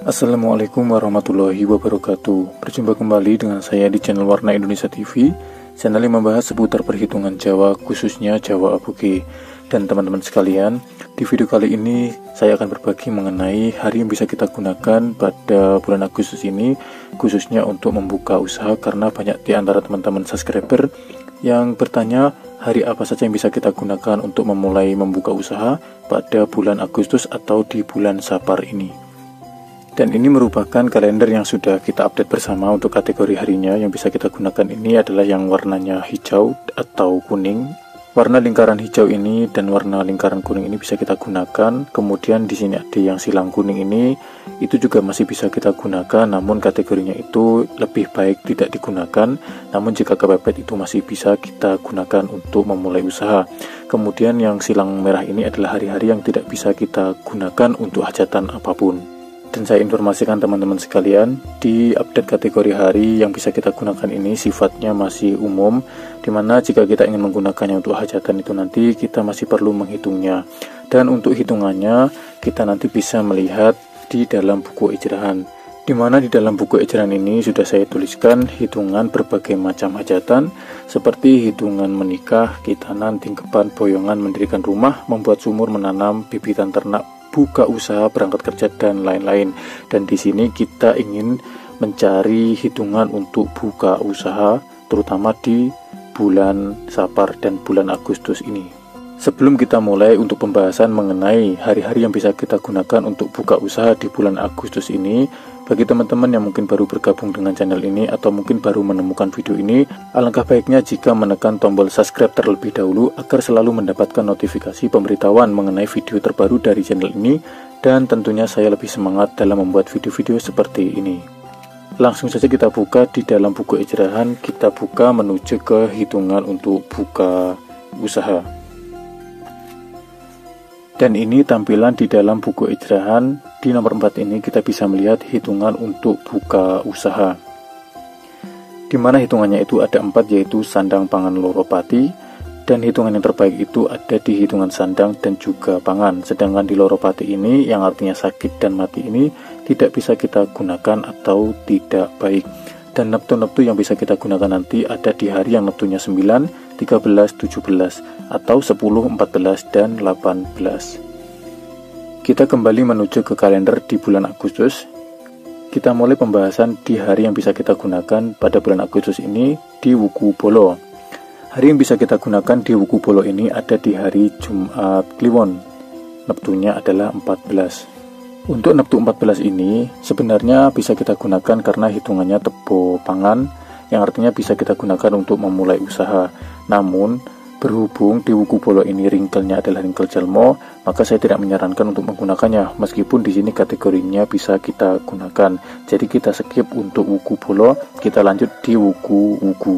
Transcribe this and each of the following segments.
Assalamualaikum warahmatullahi wabarakatuh. Berjumpa kembali dengan saya di channel Warna Indonesia TV, channel yang membahas seputar perhitungan Jawa, khususnya Jawa Aboge. Dan teman-teman sekalian, di video kali ini saya akan berbagi mengenai hari yang bisa kita gunakan pada bulan Agustus ini, khususnya untuk membuka usaha, karena banyak di antara teman-teman subscriber yang bertanya hari apa saja yang bisa kita gunakan untuk memulai membuka usaha pada bulan Agustus atau di bulan Sapar ini. Dan ini merupakan kalender yang sudah kita update bersama. Untuk kategori harinya yang bisa kita gunakan ini adalah yang warnanya hijau atau kuning. Warna lingkaran hijau ini dan warna lingkaran kuning ini bisa kita gunakan. Kemudian di sini ada yang silang kuning ini, itu juga masih bisa kita gunakan, namun kategorinya itu lebih baik tidak digunakan. Namun jika kepepet itu masih bisa kita gunakan untuk memulai usaha. Kemudian yang silang merah ini adalah hari-hari yang tidak bisa kita gunakan untuk hajatan apapun. Dan saya informasikan teman-teman sekalian, di update kategori hari yang bisa kita gunakan ini sifatnya masih umum, dimana jika kita ingin menggunakannya untuk hajatan itu nanti kita masih perlu menghitungnya. Dan untuk hitungannya kita nanti bisa melihat di dalam buku ejrahan, dimana di dalam buku ejrahan ini sudah saya tuliskan hitungan berbagai macam hajatan, seperti hitungan menikah, khitanan, tingkeban, boyongan, mendirikan rumah, membuat sumur, menanam, bibitan ternak, buka usaha, berangkat kerja, dan lain-lain. Dan di sini kita ingin mencari hitungan untuk buka usaha, terutama di bulan Sapar dan bulan Agustus ini. Sebelum kita mulai untuk pembahasan mengenai hari-hari yang bisa kita gunakan untuk buka usaha di bulan Agustus ini, bagi teman-teman yang mungkin baru bergabung dengan channel ini atau mungkin baru menemukan video ini, alangkah baiknya jika menekan tombol subscribe terlebih dahulu agar selalu mendapatkan notifikasi pemberitahuan mengenai video terbaru dari channel ini, dan tentunya saya lebih semangat dalam membuat video-video seperti ini. Langsung saja kita buka di dalam buku ejrahan, kita buka menuju ke hitungan untuk buka usaha. Dan ini tampilan di dalam buku ejrahan. Di nomor 4 ini kita bisa melihat hitungan untuk buka usaha, dimana hitungannya itu ada 4, yaitu sandang, pangan, loro, pati. Dan hitungan yang terbaik itu ada di hitungan sandang dan juga pangan. Sedangkan di loro, pati ini yang artinya sakit dan mati ini tidak bisa kita gunakan atau tidak baik. Dan neptu-neptu yang bisa kita gunakan nanti ada di hari yang neptunya 9, 13, 17 atau 10, 14 dan 18. Kita kembali menuju ke kalender di bulan Agustus. Kita mulai pembahasan di hari yang bisa kita gunakan pada bulan Agustus ini di Wuku Bolo. Hari yang bisa kita gunakan di Wuku Bolo ini ada di hari Jumat Kliwon. Neptunya adalah 14. Untuk neptu 14 ini sebenarnya bisa kita gunakan karena hitungannya tebo pangan, yang artinya bisa kita gunakan untuk memulai usaha. Namun berhubung di Wuku Bolo ini ringkelnya adalah ringkel jalmo, maka saya tidak menyarankan untuk menggunakannya, meskipun di sini kategorinya bisa kita gunakan. Jadi kita skip untuk Wuku Bolo, kita lanjut di Wuku Wuku.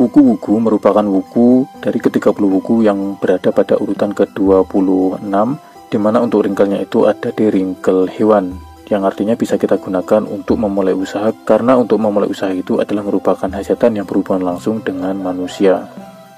Wuku Wuku merupakan wuku dari ke-30 wuku yang berada pada urutan ke-26, dimana untuk ringkelnya itu ada di ringkel hewan, yang artinya bisa kita gunakan untuk memulai usaha, karena untuk memulai usaha itu adalah merupakan hajatan yang berhubungan langsung dengan manusia.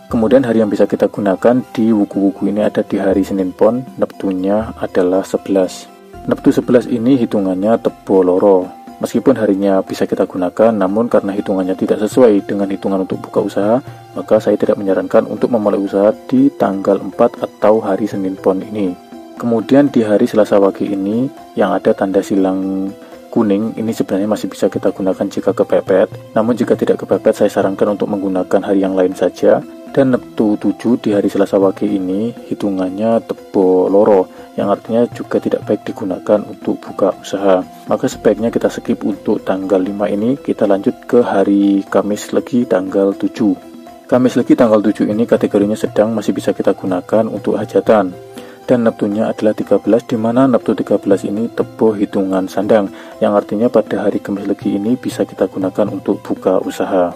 Kemudian hari yang bisa kita gunakan di wuku-wuku ini ada di hari Senin Pon, neptunya adalah 11. Neptu 11 ini hitungannya tebo loro. Meskipun harinya bisa kita gunakan, namun karena hitungannya tidak sesuai dengan hitungan untuk buka usaha, maka saya tidak menyarankan untuk memulai usaha di tanggal 4 atau hari Senin Pon ini. Kemudian di hari Selasa Wage ini yang ada tanda silang kuning ini sebenarnya masih bisa kita gunakan jika kepepet. Namun jika tidak kepepet, saya sarankan untuk menggunakan hari yang lain saja. Dan neptu 7 di hari Selasa Wage ini hitungannya tebo loro, yang artinya juga tidak baik digunakan untuk buka usaha. Maka sebaiknya kita skip untuk tanggal 5 ini, kita lanjut ke hari Kamis Legi tanggal 7. Kamis Legi tanggal 7 ini kategorinya sedang, masih bisa kita gunakan untuk hajatan. Dan neptunya adalah 13, dimana neptu 13 ini tebo hitungan sandang, yang artinya pada hari Kamis Legi ini bisa kita gunakan untuk buka usaha.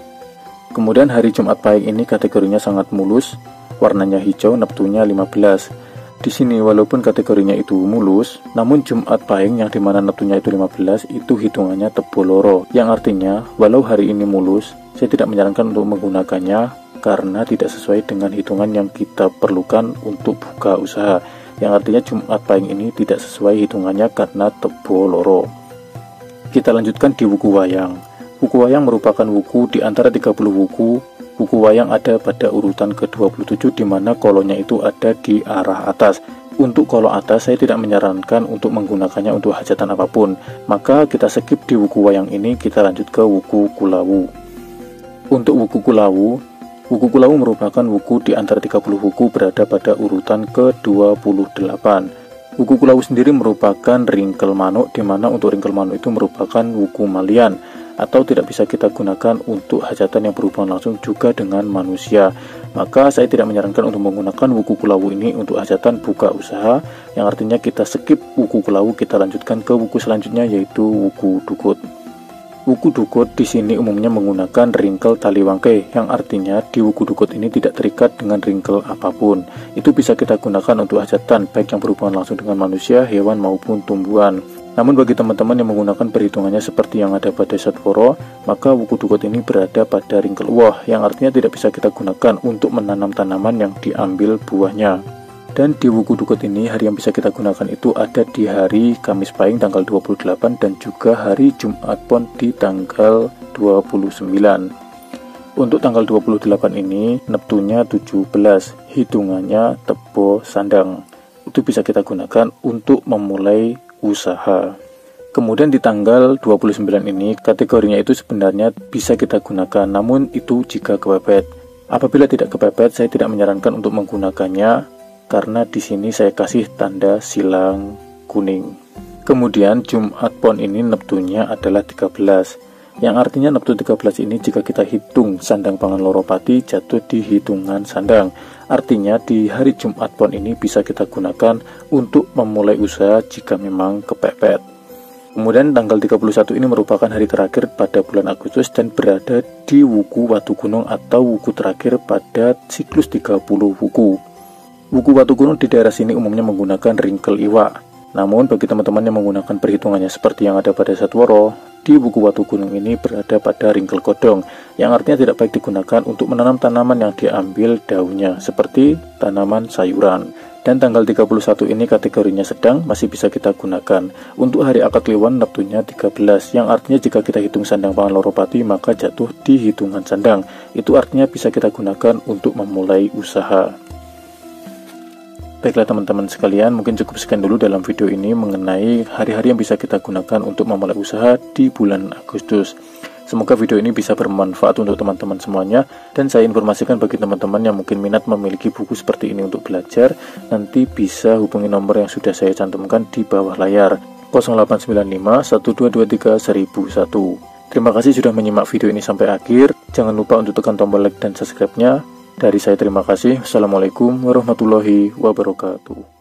Kemudian hari Jumat Pahing ini kategorinya sangat mulus, warnanya hijau, neptunya 15. Di sini walaupun kategorinya itu mulus, namun Jumat Pahing yang dimana neptunya itu 15 itu hitungannya tebo loro, yang artinya walau hari ini mulus, saya tidak menyarankan untuk menggunakannya karena tidak sesuai dengan hitungan yang kita perlukan untuk buka usaha. yang artinya Jumat Pahing ini tidak sesuai hitungannya karena tebo loro. Kita lanjutkan di wuku wayang. Wuku wayang merupakan wuku di antara 30 wuku. Wuku wayang ada pada urutan ke-27 di mana kolonnya itu ada di arah atas. Untuk kolom atas saya tidak menyarankan untuk menggunakannya untuk hajatan apapun, maka kita skip di wuku wayang ini, kita lanjut ke wuku kulawu. Untuk wuku kulawu merupakan wuku di antara 30 wuku berada pada urutan ke-28. Wuku kulawu sendiri merupakan ringkel manuk, di mana untuk ringkel manuk itu merupakan wuku malian atau tidak bisa kita gunakan untuk hajatan yang berhubungan langsung juga dengan manusia. Maka saya tidak menyarankan untuk menggunakan wuku kulawu ini untuk hajatan buka usaha, yang artinya kita skip wuku kulawu, kita lanjutkan ke wuku selanjutnya yaitu wuku dukut. Wuku dukut di sini umumnya menggunakan ringkel tali wangke, yang artinya di wuku dukut ini tidak terikat dengan ringkel apapun. Itu bisa kita gunakan untuk hajatan baik yang berhubungan langsung dengan manusia, hewan maupun tumbuhan. Namun bagi teman-teman yang menggunakan perhitungannya seperti yang ada pada Satwara, maka wuku dukut ini berada pada ringkel uwoh, yang artinya tidak bisa kita gunakan untuk menanam tanaman yang diambil buahnya. Dan di wuku dukut ini hari yang bisa kita gunakan itu ada di hari Kamis Pahing tanggal 28 dan juga hari Jumat Pon di tanggal 29. Untuk tanggal 28 ini Neptunya 17, hitungannya tebo sandang. Itu bisa kita gunakan untuk memulai usaha. Kemudian di tanggal 29 ini kategorinya itu sebenarnya bisa kita gunakan, namun itu jika kepepet. Apabila tidak kepepet, saya tidak menyarankan untuk menggunakannya karena di sini saya kasih tanda silang kuning. Kemudian Jumat Pon ini Neptunya adalah 13, yang artinya Neptu 13 ini jika kita hitung sandang pangan loropati jatuh di hitungan sandang. Artinya di hari Jumat Pon ini bisa kita gunakan untuk memulai usaha jika memang kepepet. Kemudian tanggal 31 ini merupakan hari terakhir pada bulan Agustus dan berada di wuku Watu Gunung atau wuku terakhir pada siklus 30 wuku. Wuku Watu Gunung di daerah sini umumnya menggunakan ringkel iwa. Namun bagi teman-teman yang menggunakan perhitungannya seperti yang ada pada Satwara, di wuku Watu Gunung ini berada pada ringkel kodong, yang artinya tidak baik digunakan untuk menanam tanaman yang diambil daunnya, seperti tanaman sayuran. Dan tanggal 31 ini kategorinya sedang, masih bisa kita gunakan. Untuk hari akad kliwon Neptunya 13, yang artinya jika kita hitung sandang pangan loropati maka jatuh di hitungan sandang. Itu artinya bisa kita gunakan untuk memulai usaha. Baiklah teman-teman sekalian, mungkin cukup sekian dulu dalam video ini mengenai hari-hari yang bisa kita gunakan untuk memulai usaha di bulan Agustus. Semoga video ini bisa bermanfaat untuk teman-teman semuanya, dan saya informasikan bagi teman-teman yang mungkin minat memiliki buku seperti ini untuk belajar, nanti bisa hubungi nomor yang sudah saya cantumkan di bawah layar 0895 1223 1001. Terima kasih sudah menyimak video ini sampai akhir. Jangan lupa untuk tekan tombol like dan subscribe-nya. Dari saya terima kasih. Assalamualaikum warahmatullahi wabarakatuh.